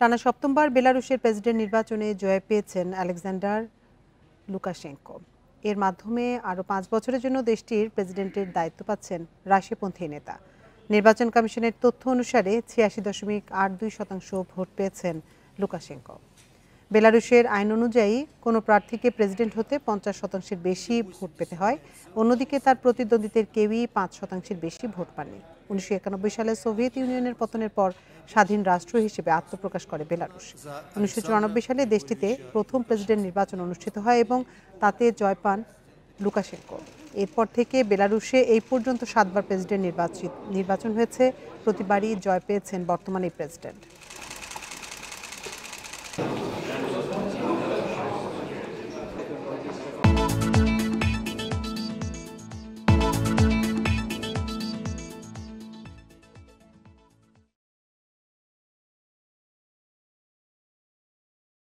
টানা সপ্তমবার বেলারুশের প্রেসিডেন্ট নির্বাচনে জয় পেয়েছেন আলেক্সান্ডার লুকাশেঙ্কো। এর মাধ্যমে আরও 5 বছরের জন্য দেশটির প্রেসিডেন্টের দায়িত্ব পাচ্ছেন রাশিয়াপন্থী নেতা। নির্বাচন কমিশনের তথ্য অনুসারে 86.82% ভোট পেয়েছেন লুকাশেঙ্কো। বেলারুশের আইন অনুযায়ী কোনো প্রার্থীকে প্রেসিডেন্ট হতে 50%-এর বেশি ভোট পেতে হয়। অন্যদিকে তার প্রতিদ্বন্দ্বীদের কেউই 5%-এর বেশি ভোট পাননি। 1991 সালে সোভিয়েত ইউনিয়নের পতনের পর স্বাধীন রাষ্ট্র হিসেবে আত্মপ্রকাশ করে বেলারুশ। 1994 সালে দেশটিতে প্রথম প্রেসিডেন্ট নির্বাচন অনুষ্ঠিত হয় এবং তাতে জয় পান লুকাশেঙ্কো। এরপর থেকে বেলারুশে এই পর্যন্ত 7বার প্রেসিডেন্ট নির্বাচন হয়েছে। প্রতিবারই জয় পেয়েছেন বর্তমান এই প্রেসিডেন্ট।